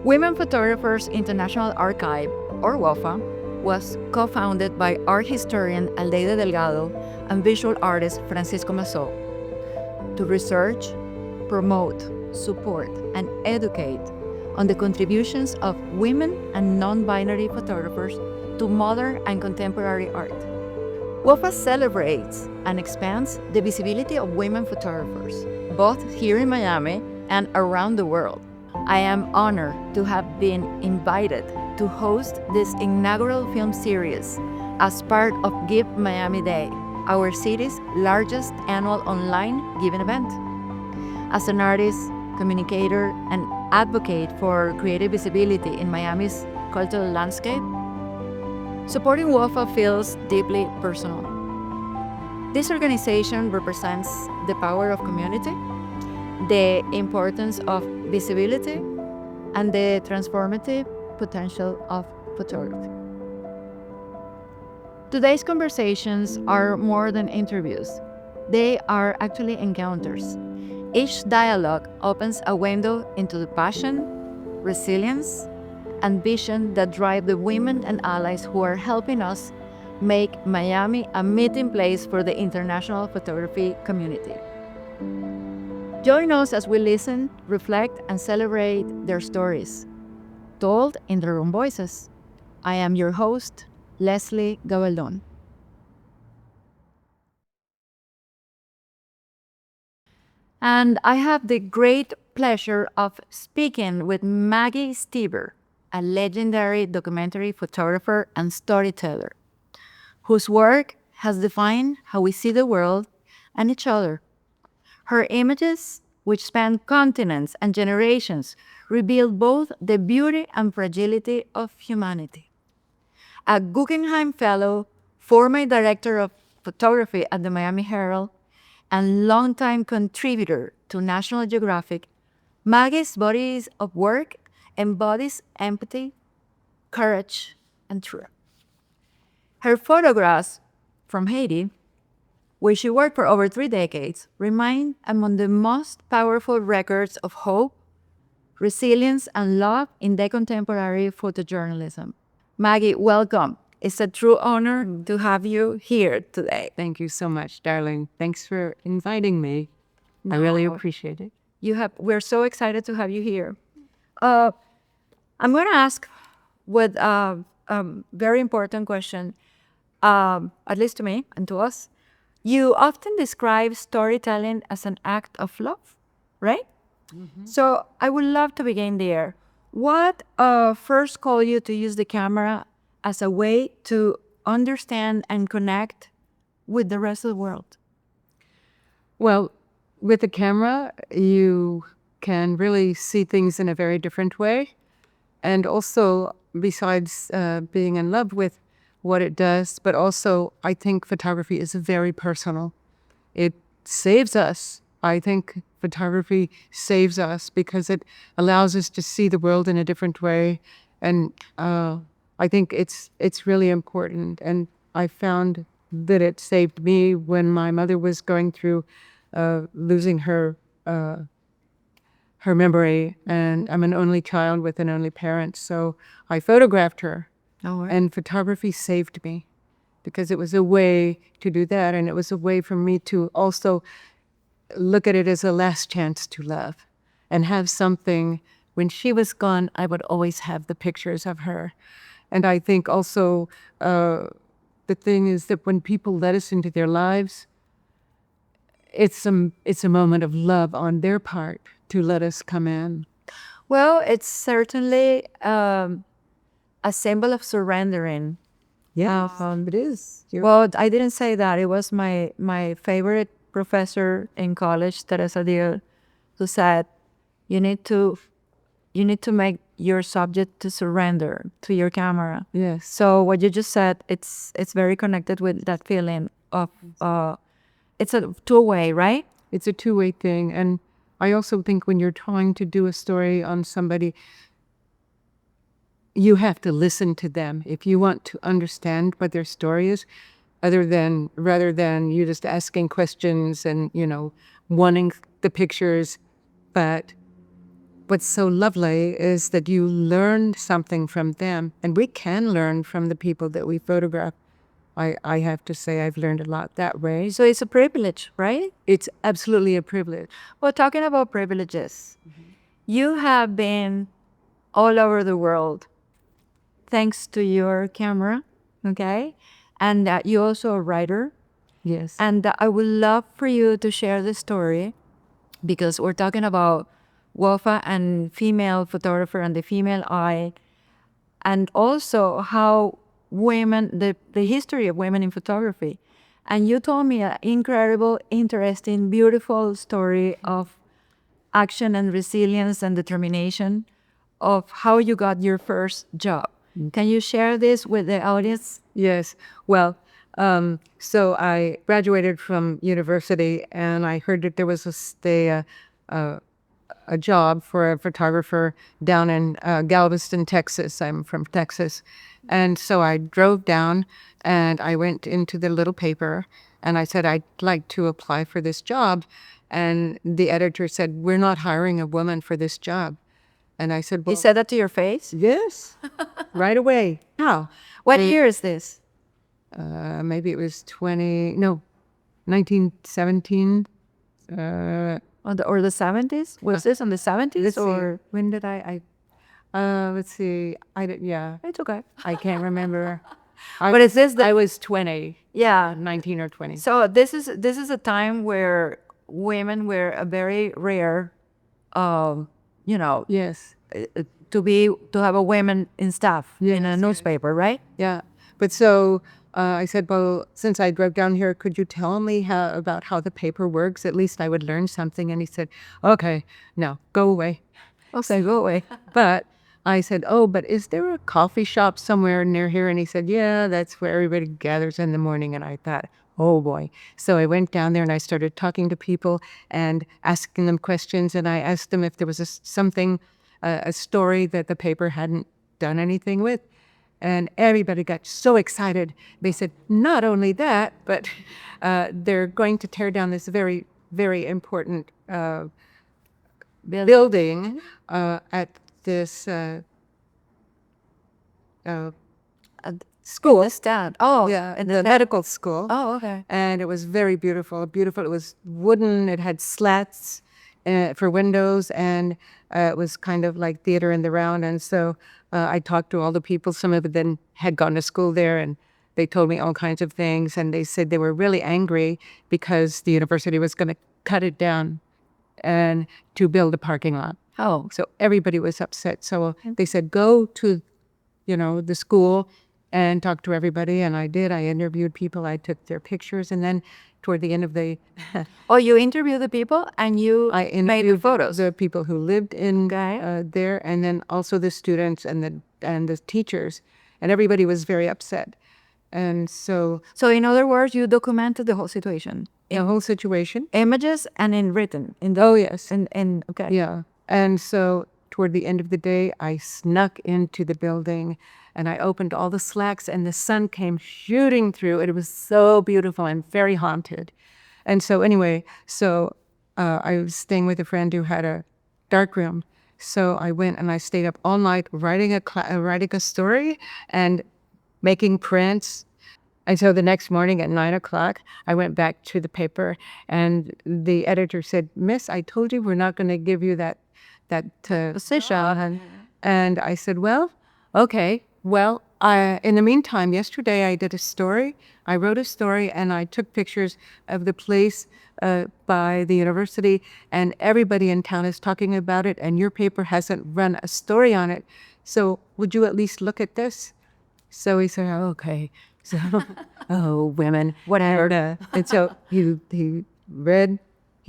Women Photographers International Archive, or WOPHA, was co-founded by art historian Aldeide Delgado and visual artist Francisco Maso to research, promote, support, and educate on the contributions of women and non-binary photographers to modern and contemporary art. WOPHA celebrates and expands the visibility of women photographers, both here in Miami and around the world. I am honored to have been invited to host this inaugural film series as part of Give Miami Day, our city's largest annual online giving event. As an artist, communicator, and advocate for creative visibility in Miami's cultural landscape, supporting WOPHA feels deeply personal. This organization represents the power of community, the importance of visibility, and the transformative potential of photography. Today's conversations are more than interviews. They are actually encounters. Each dialogue opens a window into the passion, resilience, and vision that drive the women and allies who are helping us make Miami a meeting place for the international photography community. Join us as we listen, reflect, and celebrate their stories, told in their own voices. I am your host, Leslie Gabaldón. And I have the great pleasure of speaking with Maggie Steber, a legendary documentary photographer and storyteller, whose work has defined how we see the world and each other. Her images, which span continents and generations, reveal both the beauty and fragility of humanity. A Guggenheim Fellow, former director of photography at the Miami Herald, and longtime contributor to National Geographic, Maggie's body of work embodies empathy, courage, and truth. Her photographs from Haiti, where she worked for over 3 decades, remain among the most powerful records of hope, resilience, and love in the contemporary photojournalism. Maggie, welcome. It's a true honor to have you here today. Thank you so much, darling. Thanks for inviting me. I really appreciate it. We're so excited to have you here. I'm going to ask with a very important question, at least to me and to us. You often describe storytelling as an act of love, right? Mm-hmm. So I would love to begin there. What first called you to use the camera as a way to understand and connect with the rest of the world? Well, with the camera, you can really see things in a very different way. And also, besides being in love with what it does, but also I think photography is very personal. It saves us. I think photography saves us because it allows us to see the world in a different way. And I think it's really important. And I found that it saved me when my mother was going through losing her memory. And I'm an only child with an only parent. So I photographed her. Oh, right. And photography saved me because it was a way to do that. And it was a way for me to also look at it as a last chance to love and have something. When she was gone, I would always have the pictures of her. And I think also the thing is that when people let us into their lives, it's a moment of love on their part to let us come in. Well, it's certainly a symbol of surrendering. Yeah, it is. Well, I didn't say that. It was my favorite professor in college, Teresa Diel, who said, you need to make your subject to surrender to your camera. Yes. So what you just said, it's very connected with that feeling of it's a two-way, right? It's a two-way thing. And I also think when you're trying to do a story on somebody, you have to listen to them if you want to understand what their story is, rather than you just asking questions and, wanting the pictures. But what's so lovely is that you learn something from them, and we can learn from the people that we photograph. I have to say I've learned a lot that way. So it's a privilege, right? It's absolutely a privilege. Well, talking about privileges, you have been all over the world thanks to your camera, okay? And you're also a writer. Yes. And I would love for you to share the story because we're talking about WOPHA and female photographer and the female eye, and also how women, the history of women in photography. And you told me an incredible, interesting, beautiful story of action and resilience and determination of how you got your first job. Can you share this with the audience? Yes. Well, so I graduated from university, and I heard that there was a job for a photographer down in Galveston, Texas. I'm from Texas. And so I drove down, and I went into the little paper, and I said, I'd like to apply for this job. And the editor said, we're not hiring a woman for this job. And I said, He well, said that to your face? yes, right away. How? What year is this? Maybe it was 1917. Or the 70s? Was this in the 70s? Let's Or see. When did let's see. Yeah, it's okay. I can't remember. But is this I was 20, yeah. 19 or 20. So this is a time where women were a very rare, you know, Yes. to have a woman in staff in a Yes. newspaper, right? Yeah. But so I said, well, since I drove down here, could you tell me about how the paper works? At least I would learn something. And he said, okay, no, go away. Okay, go away. But I said, oh, but is there a coffee shop somewhere near here? And he said, yeah, that's where everybody gathers in the morning. And I thought, oh boy. So I went down there and I started talking to people and asking them questions. And I asked them if there was a story that the paper hadn't done anything with. And everybody got so excited. They said, not only that, but they're going to tear down this very, very important building at this school. Stand. Oh, Yeah, the medical school. Oh, okay. And it was very beautiful. Beautiful. It was wooden. It had slats for windows, and it was kind of like theater in the round. And so I talked to all the people. Some of them had gone to school there, and they told me all kinds of things. And they said they were really angry because the university was going to cut it down and to build a parking lot. Oh, So everybody was upset. So they said, go to, the school and talk to everybody. And I did. I interviewed people. I took their pictures. And then toward the end of the, oh, you interview the people and you I made the interviewed photos. the people who lived in Okay. there, and then also the students and the teachers. And everybody was very upset. And so So in other words, you documented the whole situation, the whole situation. images and in written. Oh, yes. And okay. Yeah. And so toward the end of the day, I snuck into the building and I opened all the slacks and the sun came shooting through. It was so beautiful and very haunted. And so anyway, I was staying with a friend who had a dark room. So I went and I stayed up all night writing a story and making prints. And so the next morning at 9 o'clock, I went back to the paper, and the editor said, Miss, I told you we're not going to give you that position. And I said, well, okay. Well, in the meantime, yesterday I did a story. I wrote a story, and I took pictures of the place by the university, and everybody in town is talking about it, and your paper hasn't run a story on it. So would you at least look at this? So he said, oh, okay. So, oh, women, whatever. And so he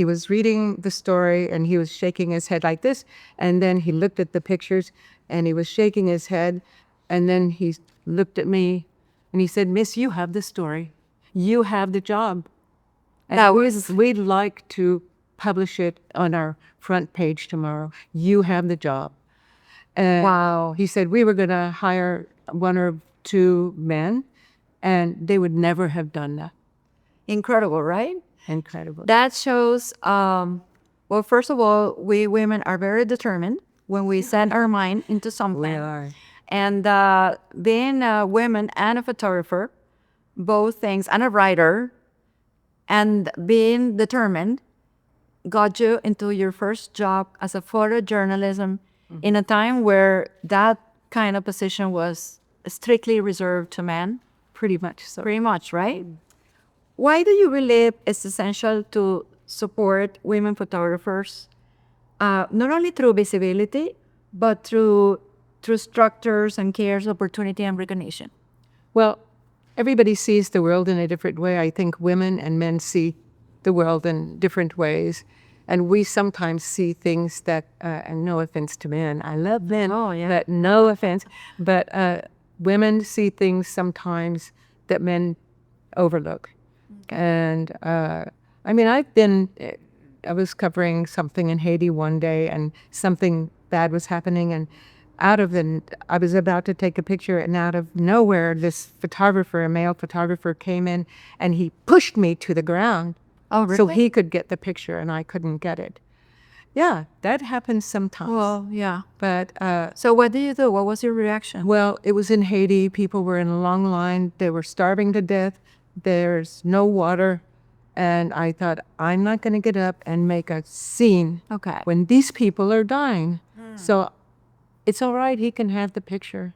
was reading the story, and he was shaking his head like this. And then he looked at the pictures, and he was shaking his head. And then he looked at me, and he said, Miss, you have the story. You have the job. And we'd like to publish it on our front page tomorrow. You have the job. And Wow. he said we were going to hire one or two men, and they would never have done that. Incredible, right? Incredible. That shows, well, first of all, we women are very determined when we set our mind into something. We are. And being a woman and a photographer, both things, and a writer, and being determined got you into your first job as a photojournalism in a time where that kind of position was strictly reserved to men. Pretty much so. Pretty much, right? Why do you believe it's essential to support women photographers, not only through visibility, but through structures and cares, opportunity, and recognition? Well, everybody sees the world in a different way. I think women and men see the world in different ways. And we sometimes see things that, and no offense to men, I love men, but no offense, but women see things sometimes that men overlook. And I mean, I was covering something in Haiti one day, and something bad was happening, and I was about to take a picture, and out of nowhere, this photographer, a male photographer, came in, and he pushed me to the ground. Oh, really? So he could get the picture, and I couldn't get it. Yeah, that happens sometimes. Well, yeah. But so what did you do? What was your reaction? well, it was in Haiti. People were in a long line. They were starving to death. There's no water. And I thought, I'm not going to get up and make a scene Okay. when these people are dying. So it's all right. He can have the picture.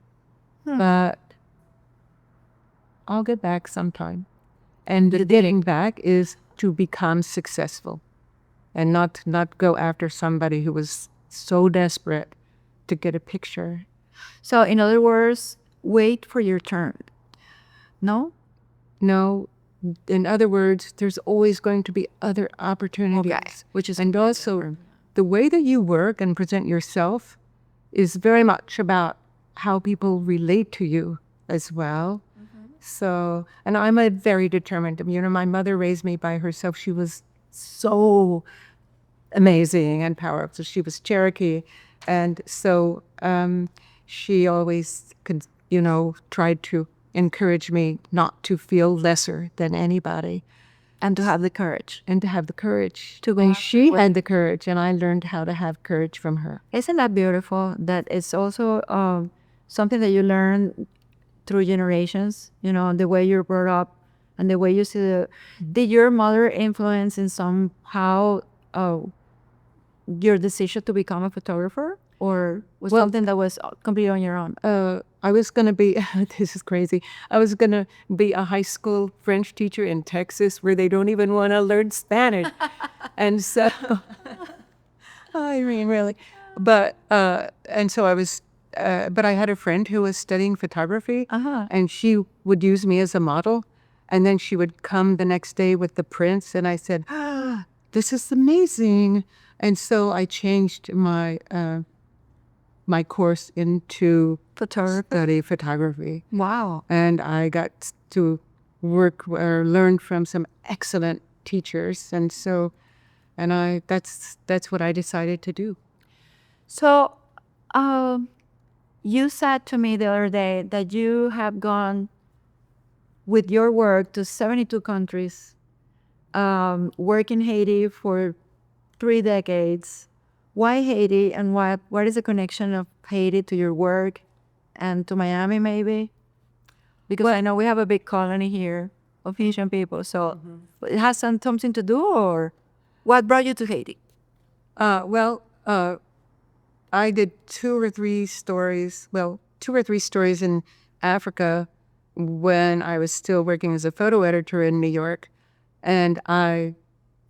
But I'll get back sometime. And the getting back is to become successful and not go after somebody who was so desperate to get a picture. So in other words, wait for your turn. No? No, in other words, there's always going to be other opportunities. Okay. Which is And also, the way that you work and present yourself is very much about how people relate to you as well. So, and I'm a very determined, my mother raised me by herself. She was so amazing and powerful. She was Cherokee. And so she always, tried to encourage me not to feel lesser than anybody. and to have the courage. And to have the courage. To go And after she what- had the courage, and I learned how to have courage from her. Isn't that beautiful? That it's also something that you learn through generations, the way you're brought up and the way you see did your mother influence in somehow your decision to become a photographer? Or was something that was completely on your own? I was going to be, this is crazy, I was going to be a high school French teacher in Texas where they don't even want to learn Spanish. And so, I mean, really. But, and so I was, but I had a friend who was studying photography, and she would use me as a model. And then she would come the next day with the prints, and I said, this is amazing. And so I changed my course into study photography. Wow. And I got to work or learn from some excellent teachers. And so, that's what I decided to do. So, you said to me the other day that you have gone with your work to 72 countries, work in Haiti for 3 decades. Why Haiti, and what is the connection of Haiti to your work and to Miami maybe? Because I know we have a big colony here of Haitian people, so it has something to do, or what brought you to Haiti? I did 2 or 3 stories in Africa when I was still working as a photo editor in New York. And I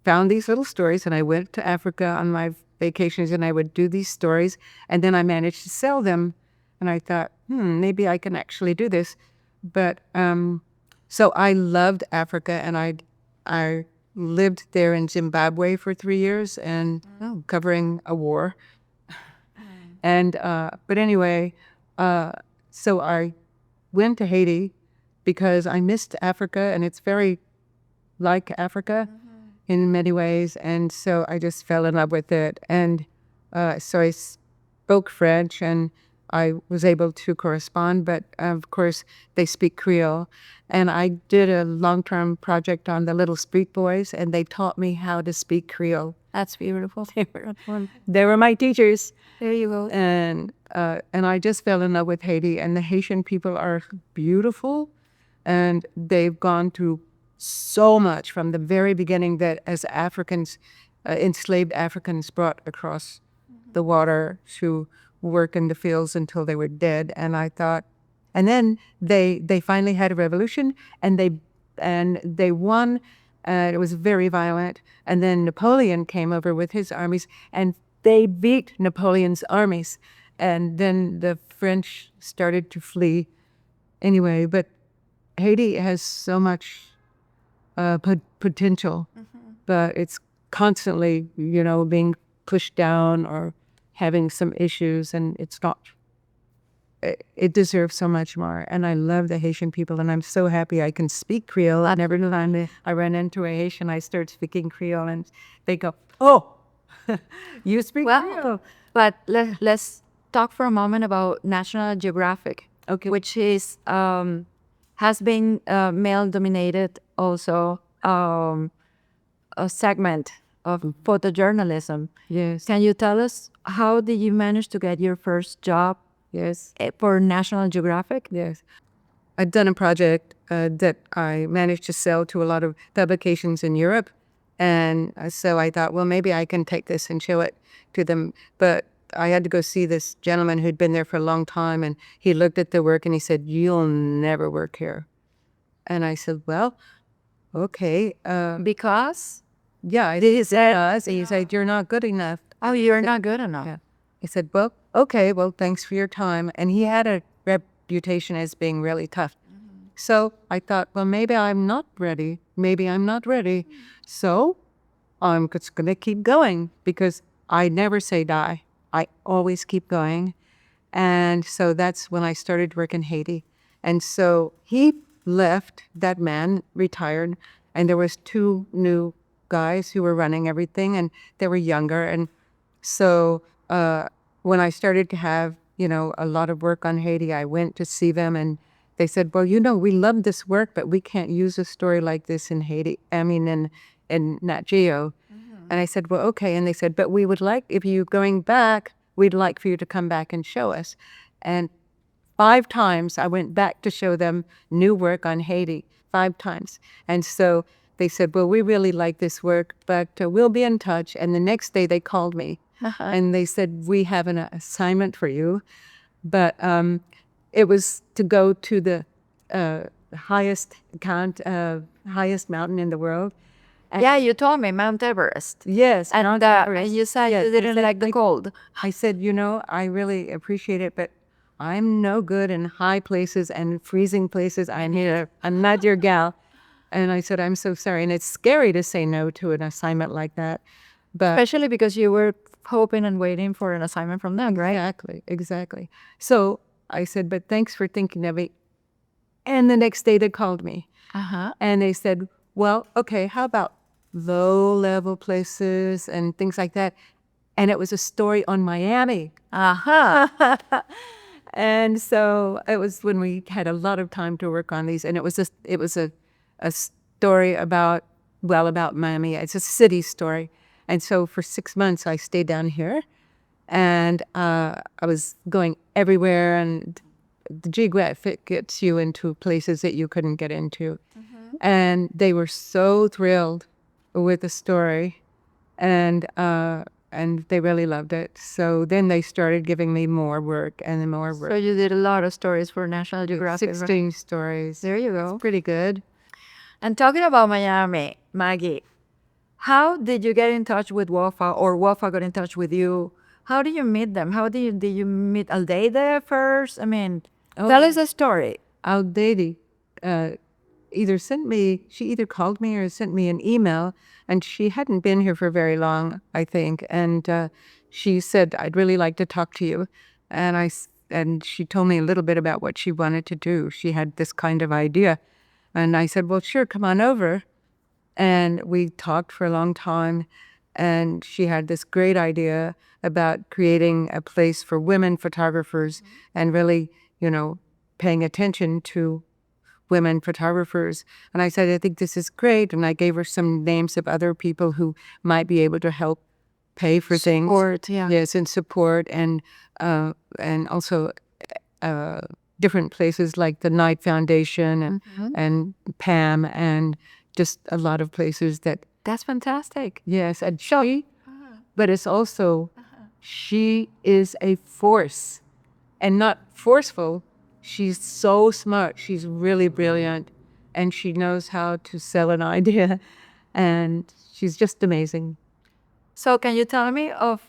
found these little stories, and I went to Africa on my vacations, and I would do these stories, and then I managed to sell them. And I thought, maybe I can actually do this. But so I loved Africa, and I lived there in Zimbabwe for 3 years and covering a war. And but anyway, so I went to Haiti because I missed Africa, and it's very like Africa in many ways. And so I just fell in love with it. And so I spoke French, and I was able to correspond, but of course they speak Creole. And I did a long-term project on the little street boys, and they taught me how to speak Creole. That's beautiful. They were my teachers. There you go. And I just fell in love with Haiti, and the Haitian people are beautiful, and they've gone through so much from the very beginning that as Africans, enslaved Africans brought across the water to work in the fields until they were dead. And I thought, and then they finally had a revolution, and they won. It was very violent. And then Napoleon came over with his armies, and they beat Napoleon's armies. And then the French started to flee anyway. But Haiti has so much potential, but it's constantly, being pushed down or having some issues, and it's not. It deserves so much more. And I love the Haitian people, and I'm so happy I can speak Creole. I never time I run into a Haitian, I start speaking Creole, and they go, "Oh, you speak Creole." But let's talk for a moment about National Geographic, Okay. which is has been male-dominated also a segment of photojournalism. Yes. Can you tell us how did you manage to get your first job Yes. for National Geographic? Yes. I'd done a project that I managed to sell to a lot of publications in Europe. And so I thought, well, maybe I can take this and show it to them. But I had to go see this gentleman who'd been there for a long time. And he looked at the work and he said, "You'll never work here." And I said, well, okay. Because? Yeah, it is. And he said, "You're not good enough." Oh, you're not good enough. Yeah. He said, well, okay, well, thanks for your time. And he had a reputation as being really tough. So I thought, well, maybe I'm not ready. Maybe I'm not ready. So I'm just going to keep going, because I never say die. I always keep going. And so that's when I started work in Haiti. And so he left, that man retired, and there was 2 new guys who were running everything, and they were younger. And so when I started to have, a lot of work on Haiti, I went to see them, and they said, well, we love this work, but we can't use a story like this in Haiti. I mean, in Nat Geo. And I said, well, okay. And they said, but we would like, if you're going back, we'd like for you to come back and show us. And 5 times I went back to show them new work on Haiti, 5 times. And so they said, well, we really like this work, but we'll be in touch. And the next day they called me and they said, we have an assignment for you. But it was to go to the highest mountain in the world. Yeah, you told me Mount Everest. Yes. And you said you didn't like the cold. I said, I really appreciate it, but I'm no good in high places and freezing places. I'm not your gal. And I said, I'm so sorry. And it's scary to say no to an assignment like that. But especially because you were hoping and waiting for an assignment from them, right? Exactly. So I said, but thanks for thinking of me. And the next day they called me. And they said, well, okay, how about low-level places and things like that? And it was a story on Miami. And so it was when we had a lot of time to work on these. And it was a story about Miami. It's a city story. And so for 6 months, I stayed down here. And I was going everywhere. And the geographic gets you into places that you couldn't get into. And they were so thrilled with the story. And they really loved it. So then they started giving me more work and more work. So you did a lot of stories for National Geographic. 16 stories. There you go. It's pretty good. And talking about Miami, Maggie, how did you get in touch with WOPHA, or WOPHA got in touch with you? How did you meet them? How did you meet Aldeide first? I mean, tell us a story. Aldeide she either called me or sent me an email, and she hadn't been here for very long, I think. And she said, I'd really like to talk to you. And she told me a little bit about what she wanted to do. She had this kind of idea. And I said, well, sure, come on over. And we talked for a long time. And she had this great idea about creating a place for women photographers and really, paying attention to women photographers. And I said, I think this is great. And I gave her some names of other people who might be able to help pay for things. Support, yeah. Yes, and support, and also different places like the Knight Foundation and PAM, and just a lot of places that. That's fantastic. Yes, and but it's also, she is a force, and not forceful. She's so smart. She's really brilliant, and she knows how to sell an idea, and she's just amazing. So can you tell me of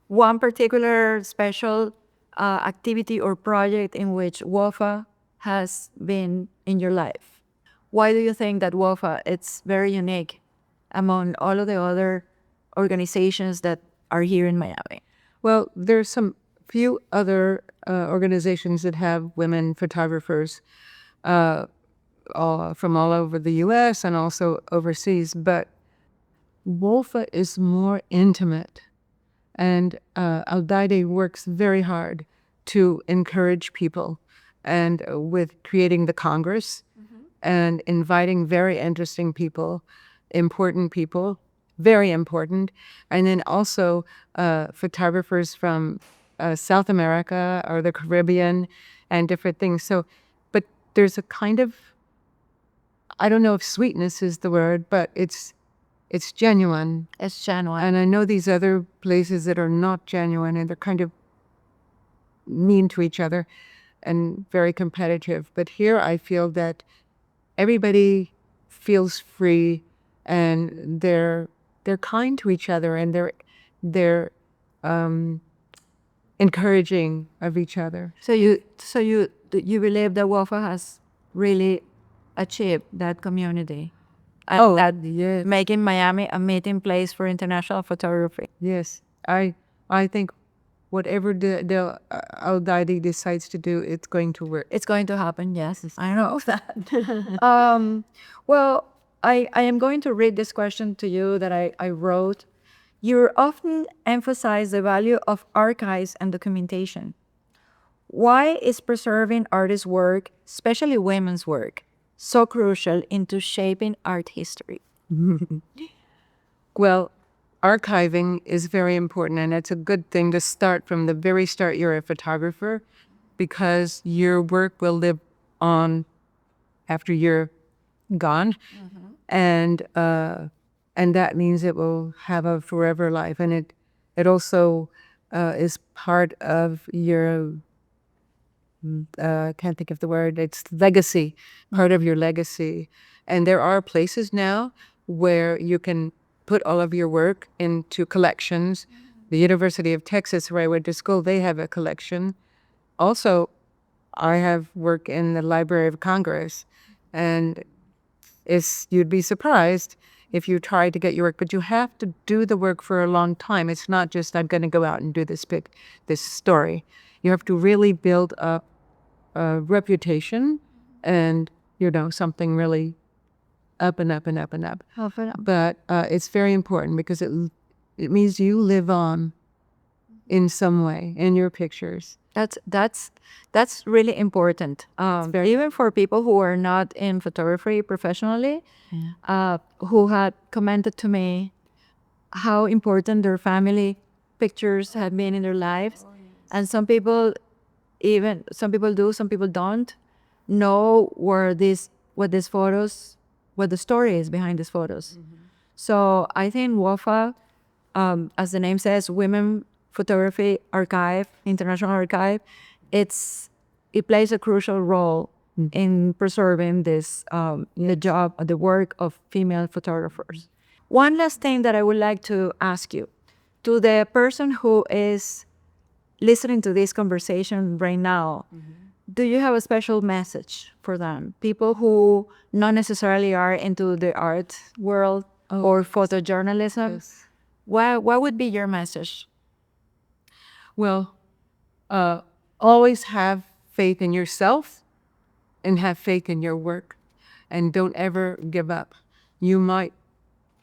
one particular special activity or project in which WOPHA has been in your life? Why do you think that WOPHA it's very unique among all of the other organizations that are here in Miami? Well, there's some few other organizations that have women photographers from all over the U.S. and also overseas, but WOPHA is more intimate. And Aldeide works very hard to encourage people, and with creating the Congress and inviting very interesting people, important people, very important, and then also photographers from South America or the Caribbean and different things. So, but there's a kind of, I don't know if sweetness is the word, but it's genuine. It's genuine. And I know these other places that are not genuine, and they're kind of mean to each other and very competitive. But here I feel that everybody feels free, and they're kind to each other, and they're encouraging of each other. So you believe that WOPHA has really achieved that community? And that yes. making Miami a meeting place for international photography. Yes, I think whatever the Aldeide decides to do, it's going to work. It's going to happen, yes. I know that. Well, I am going to read this question to you that I wrote. You often emphasize the value of archives and documentation. Why is preserving artists' work, especially women's work, so crucial into shaping art history? Well, archiving is very important, and it's a good thing to start from the very start. You're a photographer, because your work will live on after you're gone, and that means it will have a forever life, and it also is part of your can't think of the word. It's legacy, part of your legacy. And there are places now where you can put all of your work into collections. The University of Texas, where I went to school, they have a collection. Also, I have work in the Library of Congress, and you'd be surprised if you try to get your work, but you have to do the work for a long time. It's not just, I'm going to go out and do this story. You have to really build up a reputation, and something really up and up and up and up. But it's very important, because it means you live on in some way in your pictures. That's really important. Even for people who are not in photography professionally, who had commented to me how important their family pictures have been in their lives. And some people do, some people don't know what the story is behind these photos. So I think WOPHA, as the name says, Women Photography Archive, International Archive, it plays a crucial role in preserving the work of female photographers. One last thing that I would like to ask you, to the person who is listening to this conversation right now, do you have a special message for them? People who not necessarily are into the art world or photojournalism. Yes. What would be your message? Well, always have faith in yourself and have faith in your work, and don't ever give up. You might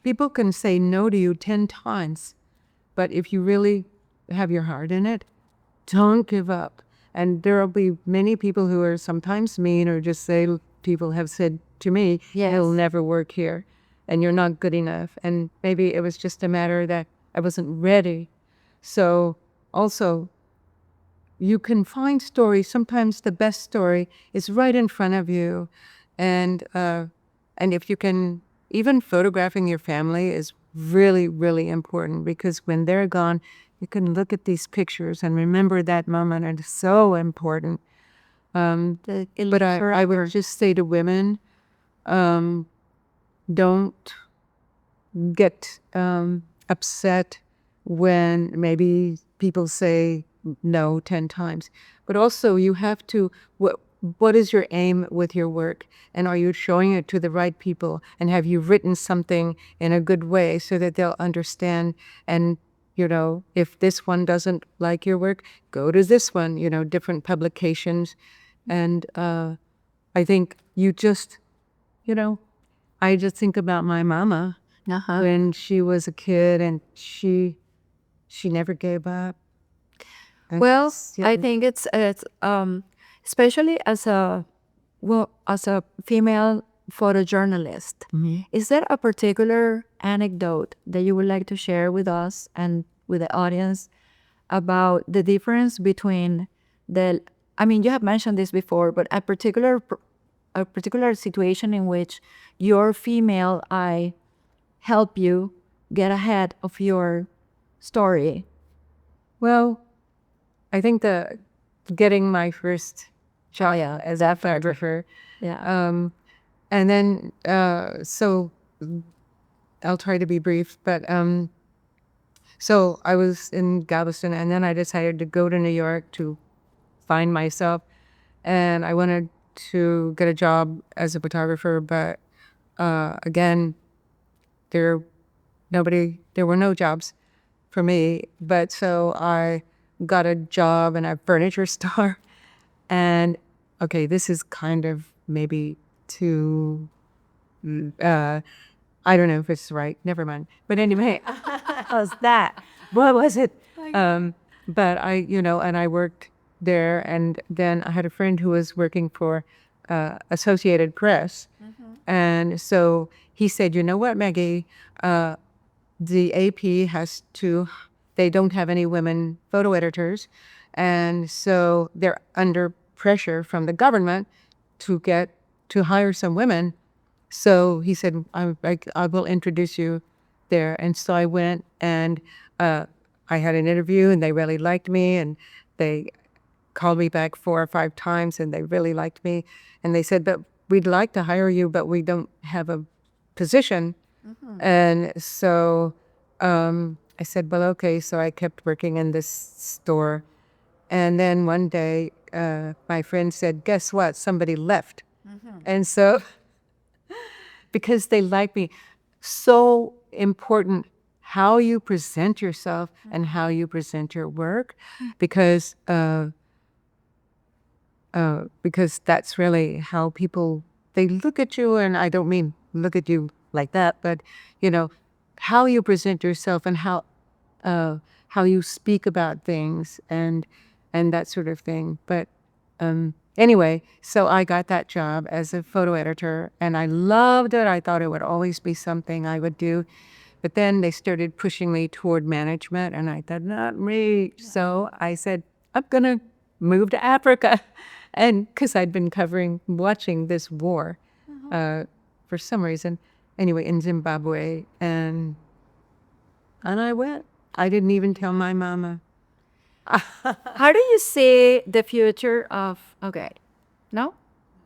people can say no to you 10 times, but if you really have your heart in it, don't give up. And there will be many people who are sometimes mean or just say, people have said to me, Yes. "It'll never work here and you're not good enough." And maybe it was just a matter that I wasn't ready. So also, you can find stories. Sometimes the best story is right in front of you. And if you can, even photographing your family is really, really important, because when they're gone, you can look at these pictures and remember that moment, and it's so important. But I would just say to women, don't get upset when maybe people say no 10 times. But also you have to, what is your aim with your work? And are you showing it to the right people? And have you written something in a good way so that they'll understand? And, if this one doesn't like your work, go to this one, different publications. And I think you just, I just think about my mama when she was a kid, and she never gave up. And Well, I think it's especially as a female photojournalist. Is there a particular anecdote that you would like to share with us and with the audience about the difference between you have mentioned this before, but a particular situation in which your female eye helped you get ahead of your story? Well, I think getting my first job as a photographer. Yeah. And then, so I'll try to be brief, but so I was in Galveston, and then I decided to go to New York to find myself, and I wanted to get a job as a photographer, but again, there were no jobs for me. But so I got a job in a furniture store, and okay, this is kind of maybe too, I don't know if it's right. Never mind. But anyway, how's that? What was it? But and I worked there, and then I had a friend who was working for Associated Press. And so he said, "You know what, Maggie, the AP they don't have any women photo editors. And so they're under pressure from the government to hire some women." So he said, I will introduce you there. And so I went, and I had an interview, and they really liked me, and they called me back 4 or 5 times, and they really liked me. And they said, "But we'd like to hire you, but we don't have a position." And so I said, "Well, okay." So I kept working in this store. And then one day, my friend said, "Guess what? Somebody left." And so, because they like me, so important how you present yourself and how you present your work, because that's really how people, they look at you. And I don't mean look at you like that, but how you present yourself, and how you speak about things, and that sort of thing. But anyway, so I got that job as a photo editor, and I loved it. I thought it would always be something I would do. But then they started pushing me toward management, and I thought, not me. So I said, I'm going to move to Africa. And because I'd been watching this war for some reason, anyway, in Zimbabwe. And I went. I didn't even tell my mama. How do you see the future of, okay, no?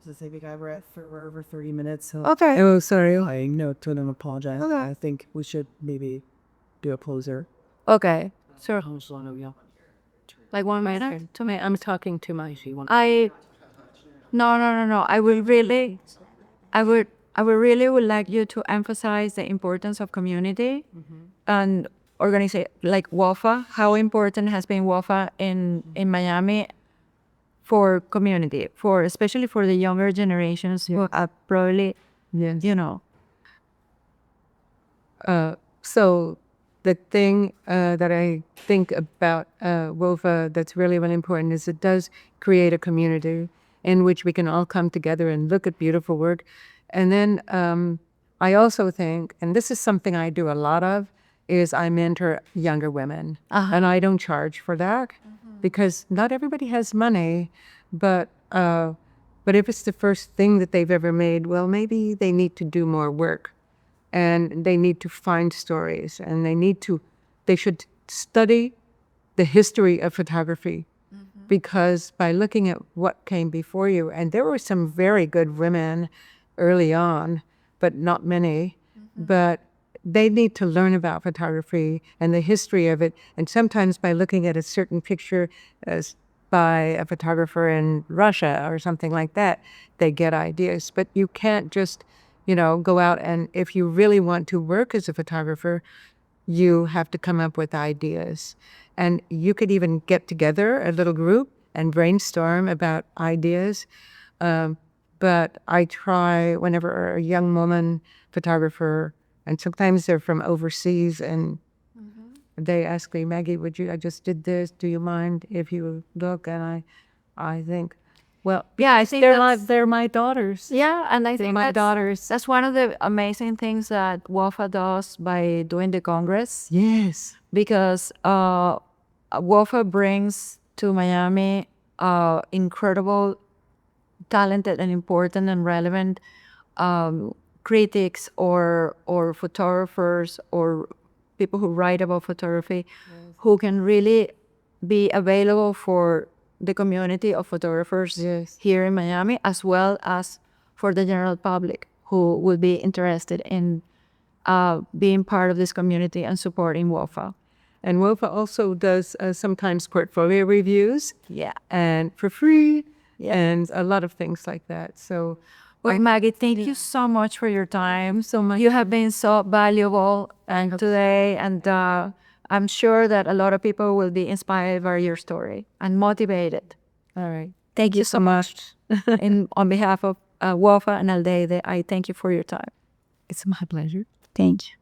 I think we're over 30 minutes. So Okay. Oh, sorry. I know to them apologize. Okay. I think we should maybe do a closer. Okay. So, How much longer we have? like 1 minute? 2 minutes. I'm talking too much. No. I would really would like you to emphasize the importance of community and organization, like WOPHA, how important has been WOPHA in Miami for community, especially for the younger generations who are probably, Yes. So the thing that I think about WOPHA that's really, really important is it does create a community in which we can all come together and look at beautiful work. And then I also think, and this is something I do a lot of, is I mentor younger women. And I don't charge for that because not everybody has money, but if it's the first thing that they've ever made, well, maybe they need to do more work. And they need to find stories, and they should study the history of photography, because by looking at what came before you, and there were some very good women early on, but not many, but they need to learn about photography and the history of it. And sometimes by looking at a certain picture as by a photographer in Russia or something like that, they get ideas. But you can't just go out, and if you really want to work as a photographer, you have to come up with ideas. And you could even get together a little group and brainstorm about ideas. But I try, whenever a young woman photographer, and sometimes they're from overseas, and they ask me, Maggie, I just did this, do you mind if you look? And I think, well, yeah, I think they're my daughters. Yeah, and I think my daughters. That's one of the amazing things that WOPHA does by doing the Congress. Yes. Because WOPHA brings to Miami incredible, talented, and important and relevant critics or photographers or people who write about photography, who can really be available for the community of photographers here in Miami, as well as for the general public who would be interested in being part of this community and supporting WOPHA. And WOPHA also does sometimes portfolio reviews. Yeah. And for free. Yeah. And a lot of things like that. So, well, Maggie, thank you so much for your time. So much. You have been so valuable today, and I'm sure that a lot of people will be inspired by your story and motivated. All right. Thank you so much. And on behalf of WOPHA and Aldeide, I thank you for your time. It's my pleasure. Thank you.